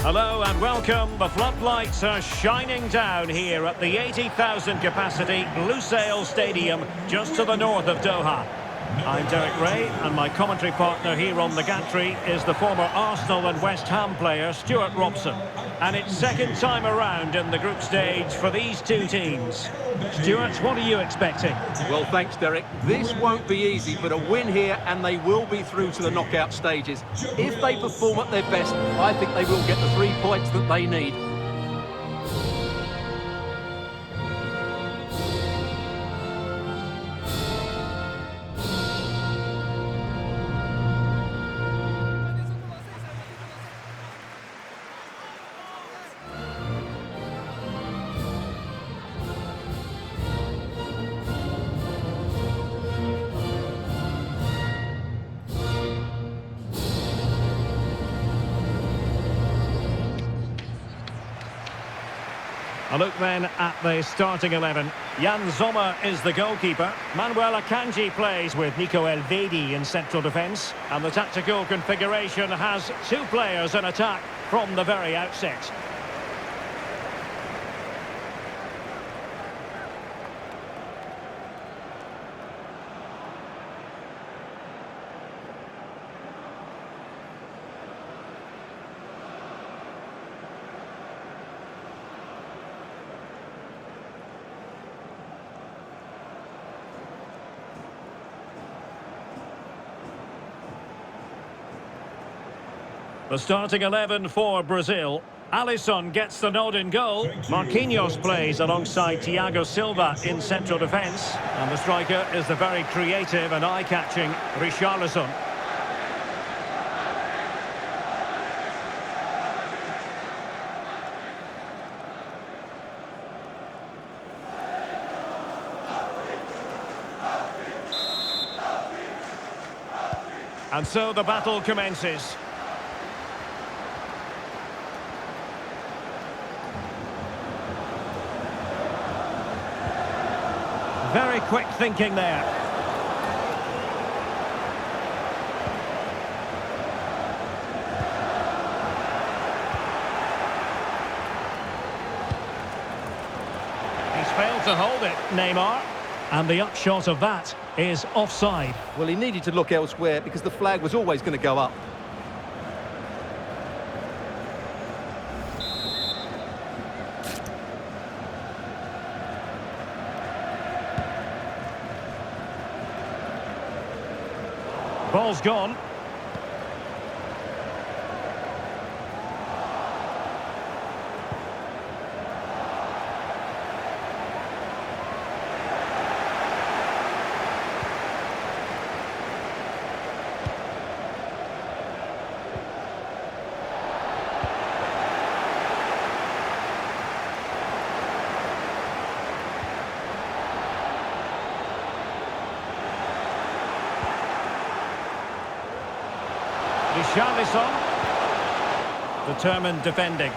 Hello and welcome. The floodlights are shining down here at the 80,000 capacity Lusail Stadium just to the north of Doha. I'm Derek Ray and my commentary partner here on the gantry is the former Arsenal and West Ham player Stuart Robson. And it's second time around in the group stage for these two teams. Stuart, what are you expecting? Well, thanks, Derek. This won't be easy, but a win here and they will be through to the knockout stages. If they perform at their best, I think they will get the 3 points that they need. A look then at the starting 11. Jan Sommer is the goalkeeper. Manuel Akanji plays with Nico Elvedi in central defence. And the tactical configuration has two players in attack from the very outset. The starting 11 for Brazil. Alisson gets the nod in goal. Marquinhos plays alongside Thiago Silva in central defence. And the striker is the very creative and eye-catching Richarlison. And so the battle commences. Very quick thinking there. He's failed to hold it, Neymar. And the upshot of that is offside. Well, he needed to look elsewhere because the flag was always going to go up. Ball's gone. Richarlison, determined defending.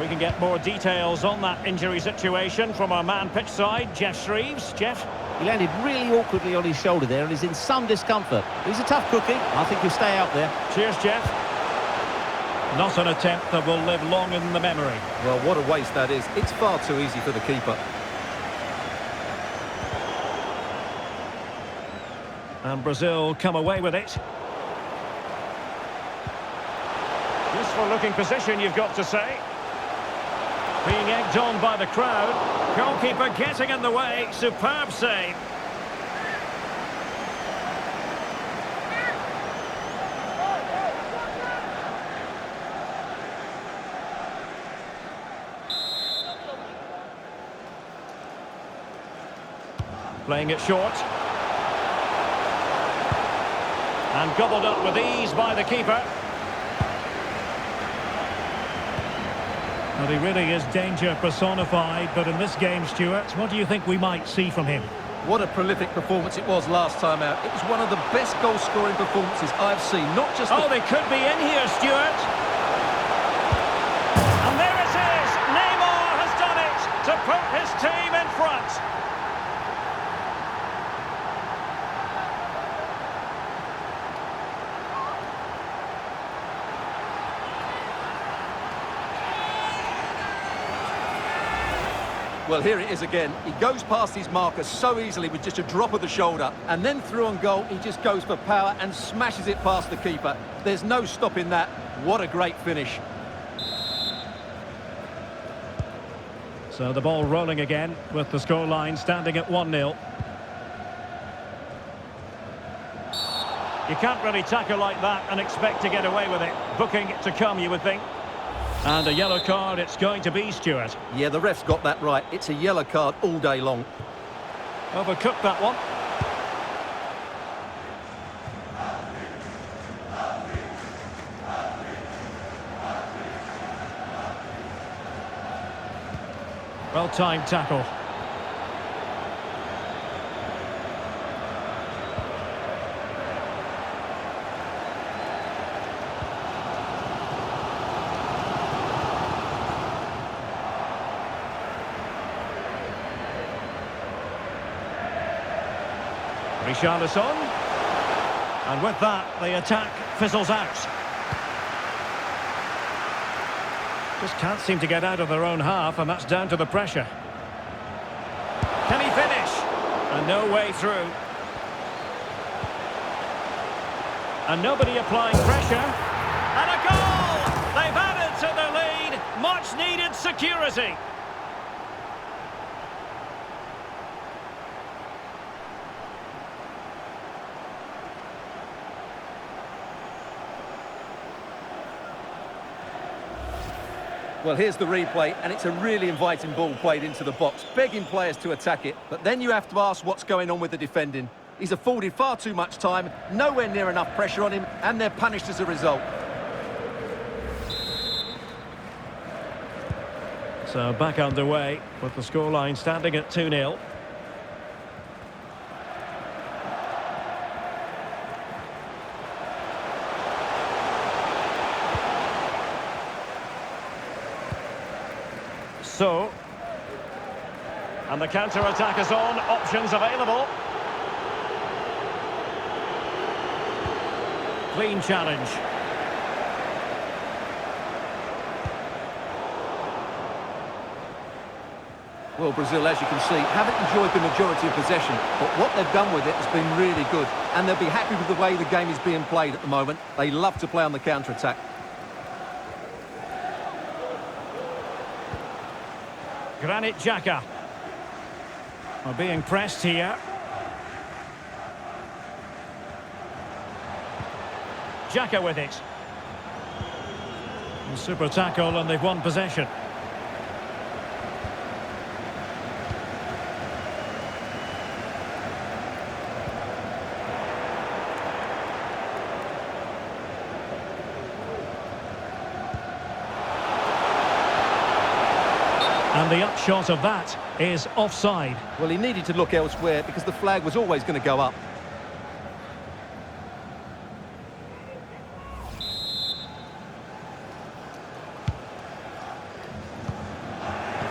We can get more details on that injury situation from our man pitch side, Jeff Shreves. Jeff? He landed really awkwardly on his shoulder there and is in some discomfort. He's a tough cookie. I think he'll stay out there. Cheers, Jeff. Not an attempt that will live long in the memory. Well, what a waste that is. It's far too easy for the keeper. And Brazil come away with it. Useful looking position, you've got to say. Being egged on by the crowd. Goalkeeper getting in the way. Superb save. Playing it short. And gobbled up with ease by the keeper. Well, he really is danger personified, but in this game, Stuart, what do you think we might see from him? What a prolific performance it was last time out. It was one of the best goal-scoring performances I've seen, not just... Oh, they could be in here, Stuart. And there it is! Neymar has done it to put his team in front. Well, here it is again. He goes past his marker so easily with just a drop of the shoulder. And then through on goal, he just goes for power and smashes it past the keeper. There's no stopping that. What a great finish. So the ball rolling again with the scoreline standing at 1-0. You can't really tackle like that and expect to get away with it. Booking to come, you would think. And a yellow card it's going to be, Stuart. Yeah, the ref's got that right. It's a yellow card all day long. Overcooked that one. Well-timed tackle. Richarlison. And with that, the attack fizzles out. Just can't seem to get out of their own half, and that's down to the pressure. Can he finish? And no way through. And nobody applying pressure. And a goal! They've added to the lead. Much needed security. Well, here's the replay, and it's a really inviting ball played into the box, begging players to attack it. But then you have to ask what's going on with the defending. He's afforded far too much time, nowhere near enough pressure on him, and they're punished as a result. So back underway with the scoreline standing at 2-0. So, and the counter-attack is on, options available. Clean challenge. Well, Brazil, as you can see, haven't enjoyed the majority of possession, but what they've done with it has been really good, and they'll be happy with the way the game is being played at the moment. They love to play on the counter-attack. Granit Xhaka. Are being pressed here. Xhaka with it. A super tackle, and they've won possession. And the upshot of that is offside. Well, he needed to look elsewhere because the flag was always going to go up.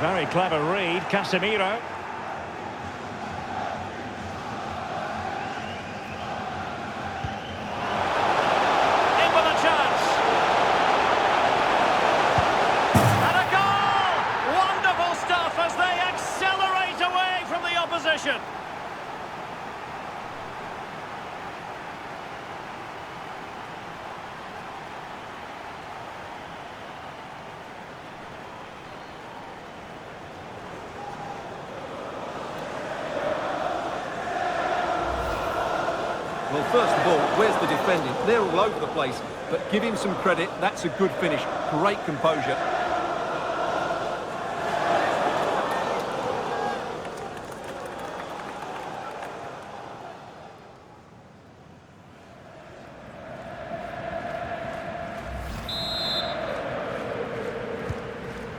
Very clever read, Casemiro. In with a chance. And a goal! Wonderful stuff as they accelerate away from the opposition. Well, first of all, where's the defending? They're all over the place, but give him some credit. That's a good finish. Great composure.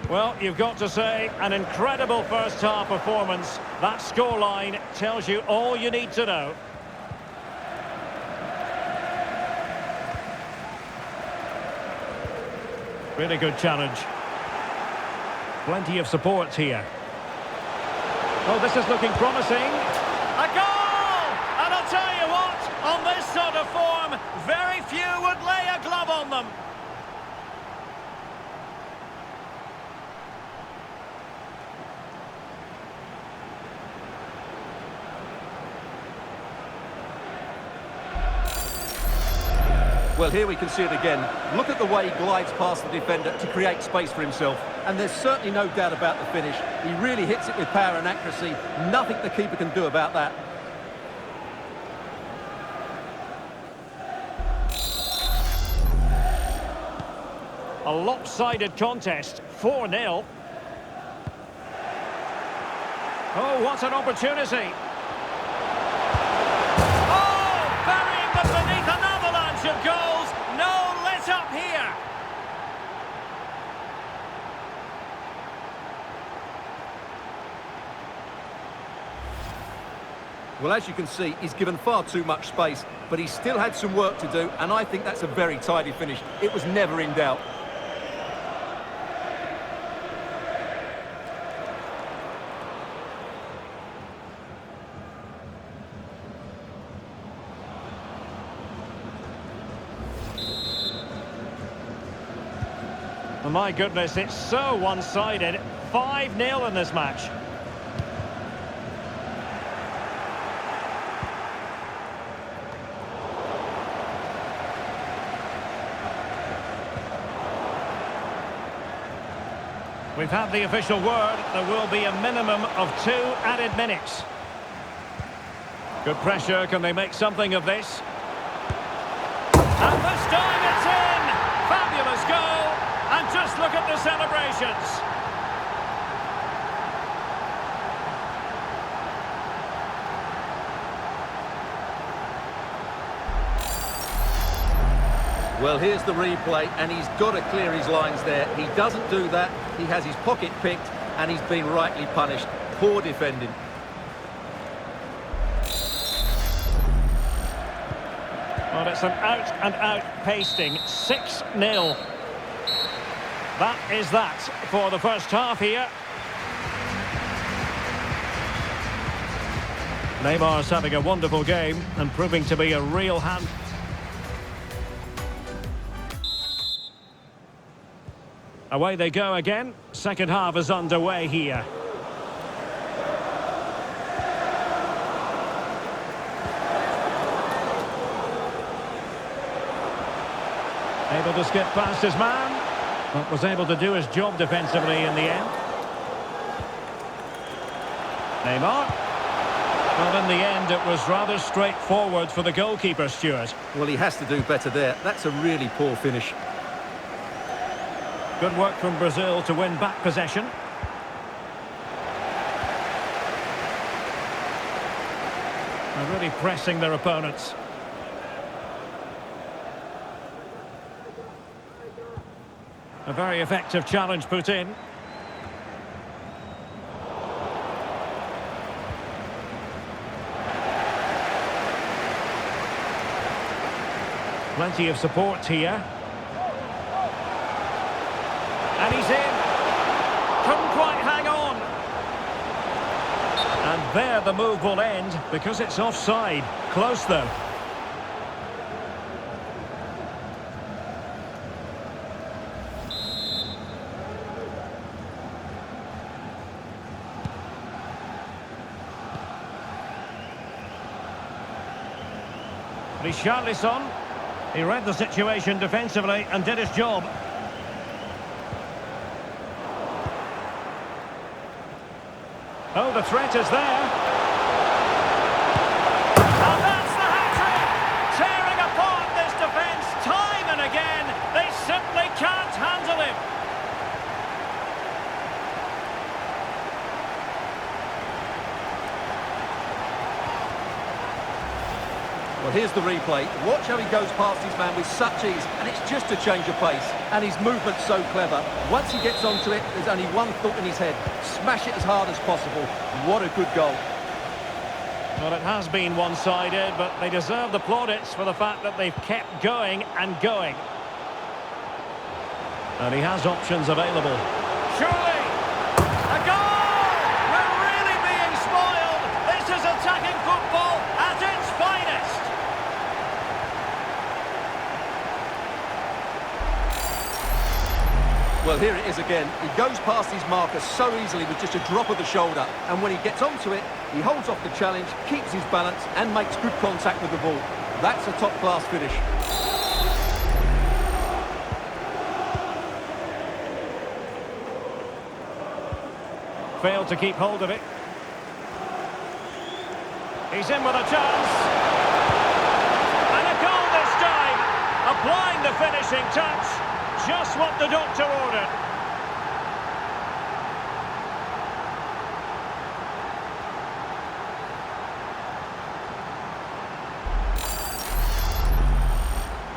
Well, you've got to say, an incredible first-half performance. That scoreline tells you all you need to know. Really good challenge. Plenty of support here. Oh, this is looking promising. A goal! And I'll tell you what, on this sort of form, very few would lay a glove on them. Well, here we can see it again. Look at the way he glides past the defender to create space for himself. And there's certainly no doubt about the finish. He really hits it with power and accuracy. Nothing the keeper can do about that. A lopsided contest, 4-0. Oh, what an opportunity. Oh, burying them beneath an avalanche of goals. No let up here. Well, as you can see, he's given far too much space, but he still had some work to do, and I think that's a very tidy finish. It was never in doubt. Oh, my goodness, it's so one-sided. 5-0 in this match. We've had the official word. There will be a minimum of 2 added minutes. Good pressure. Can they make something of this? And this time it's in! Fabulous goal! And just look at the celebrations. Well, here's the replay, and he's got to clear his lines there. He doesn't do that. He has his pocket picked, and he's been rightly punished. Poor defending. Well, it's an out-and-out pasting. 6-0. That is that for the first half here. Neymar's having a wonderful game and proving to be a real hand. Away they go again. Second half is underway here. Able to skip past his man, but was able to do his job defensively in the end. Neymar. Well, in the end, it was rather straightforward for the goalkeeper, Stuart. Well, he has to do better there. That's a really poor finish. Good work from Brazil to win back possession. They're really pressing their opponents. A very effective challenge put in. Plenty of support here. And he's in. Couldn't quite hang on. And there the move will end because it's offside. Close though. Richarlison. He read the situation defensively and did his job. Oh, the threat is there. And that's the hat-trick! Tearing apart this defence time and again. They simply can't handle him. Well, here's the replay. Watch how he goes past his man with such ease, and it's just a change of pace. And his movement's so clever. Once he gets onto it, there's only one thought in his head. Smash it as hard as possible. What a good goal. Well, it has been one-sided, but they deserve the plaudits for the fact that they've kept going and going. And he has options available. Surely! A goal! We're really being spoiled! This is attacking football at its finest! Well, here it is again. He goes past his marker so easily with just a drop of the shoulder. And when he gets onto it, he holds off the challenge, keeps his balance, and makes good contact with the ball. That's a top-class finish. Failed to keep hold of it. He's in with a chance. And a goal this time. Applying the finishing touch. Just what the doctor ordered.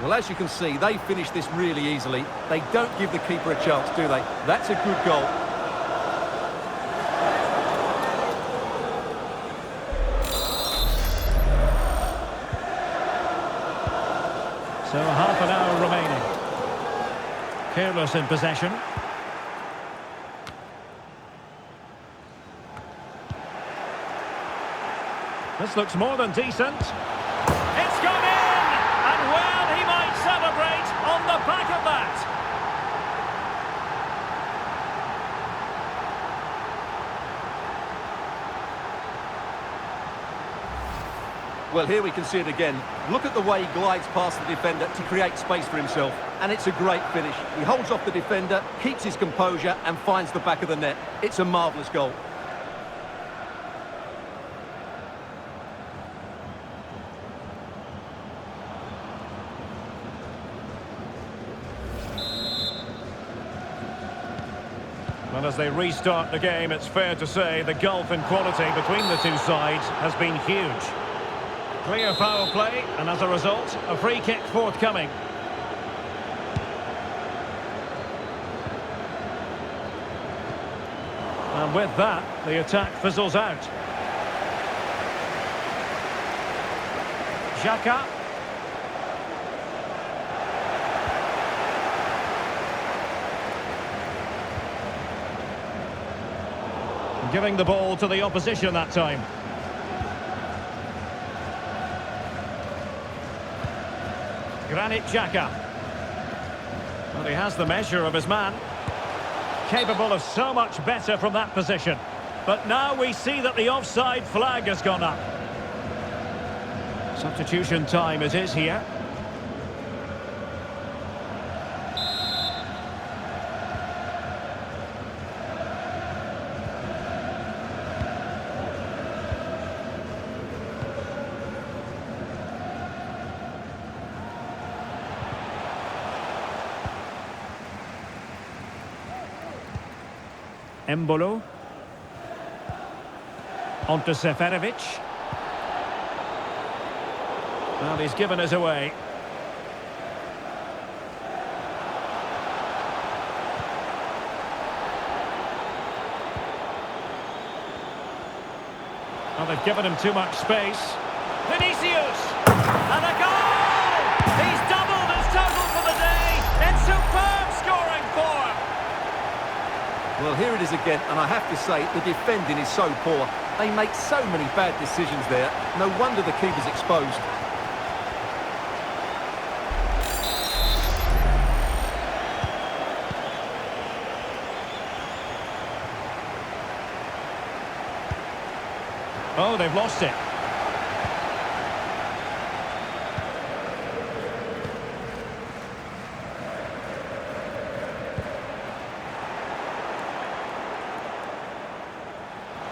Well, as you can see, they finish this really easily. They don't give the keeper a chance, do they? That's a good goal. So half an hour remaining. Careless in possession. This looks more than decent. It's gone in! And well, he might celebrate on the back of that. Well, here we can see it again. Look at the way he glides past the defender to create space for himself. And it's a great finish. He holds off the defender, keeps his composure and finds the back of the net. It's a marvellous goal. Well, as they restart the game, it's fair to say the gulf in quality between the two sides has been huge. Clear foul play, and as a result, a free kick forthcoming. And with that, the attack fizzles out. Xhaka. Giving the ball to the opposition that time. Granit Xhaka. Well, he has the measure of his man. Capable of so much better from that position. But now we see that the offside flag has gone up. Substitution time it is here. Embolo. On to Seferovic. Well, he's given us away. Well, they've given him too much space. Vinicius! And a goal! He's doubled his total for the day. It's superb scoring form. Well, here it is again, and I have to say, the defending is so poor. They make so many bad decisions there. No wonder the keeper's exposed. Oh, they've lost it.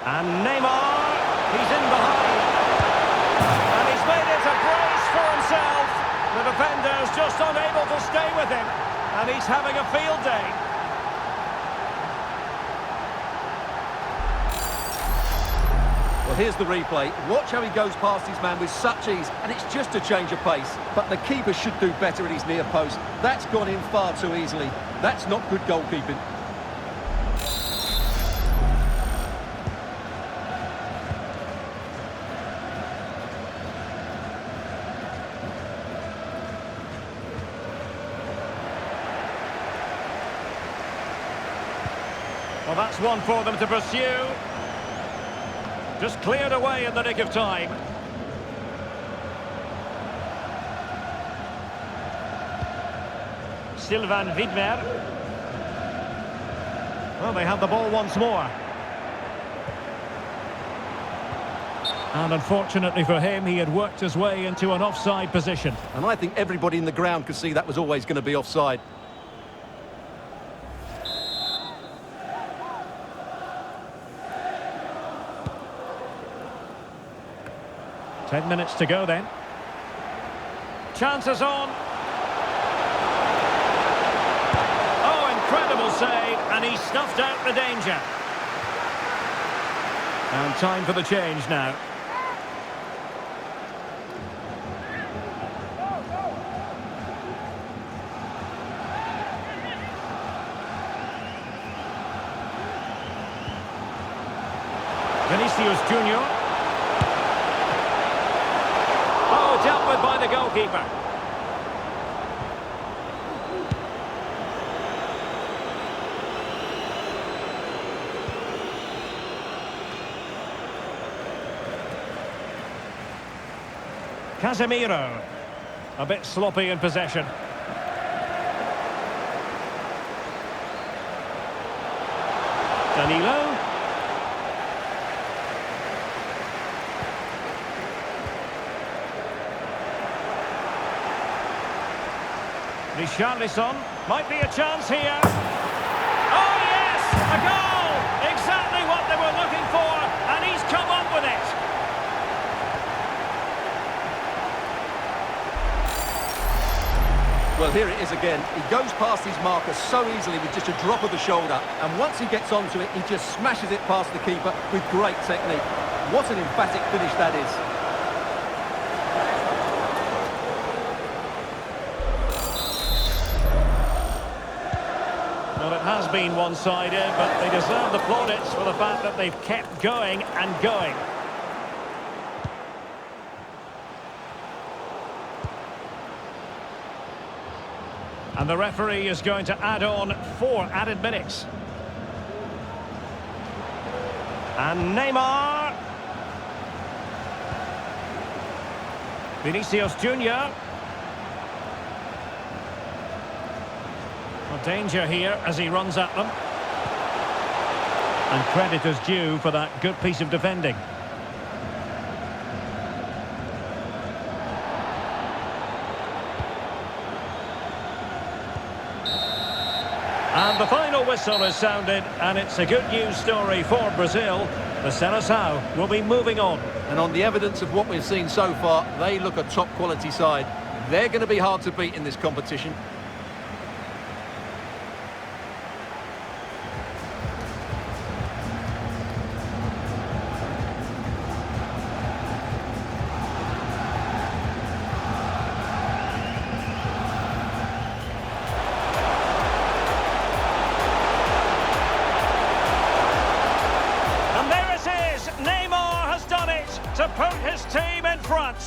And Neymar, he's in behind. And he's made it a brace for himself. The defender's just unable to stay with him. And he's having a field day. Well, here's the replay. Watch how he goes past his man with such ease, and it's just a change of pace. But the keeper should do better at his near post. That's gone in far too easily. That's not good goalkeeping. Well, that's one for them to pursue. Just cleared away in the nick of time. Sylvain Widmer. Well, they have the ball once more. And unfortunately for him, he had worked his way into an offside position. And I think everybody in the ground could see that was always going to be offside. 10 minutes to go then. Chances on. Oh, incredible save, and he snuffed out the danger. And time for the change now. Vinicius Junior. Oh, dealt with by the goalkeeper. Casemiro. A bit sloppy in possession. Danilo. Richarlison. Might be a chance here. Oh, yes! A goal! Exactly what they were looking for, and he's come up with it. Well, here it is again. He goes past his marker so easily with just a drop of the shoulder. And once he gets onto it, he just smashes it past the keeper with great technique. What an emphatic finish that is. Well, it has been one-sided, but they deserve the plaudits for the fact that they've kept going and going. And the referee is going to add on 4 added minutes. And Neymar. Vinicius Junior. Well, danger here as he runs at them. And credit is due for that good piece of defending. And the final whistle is sounded, and it's a good news story for Brazil. The Seleção will be moving on. And on the evidence of what we've seen so far, they look a top-quality side. They're going to be hard to beat in this competition. To put his team in front.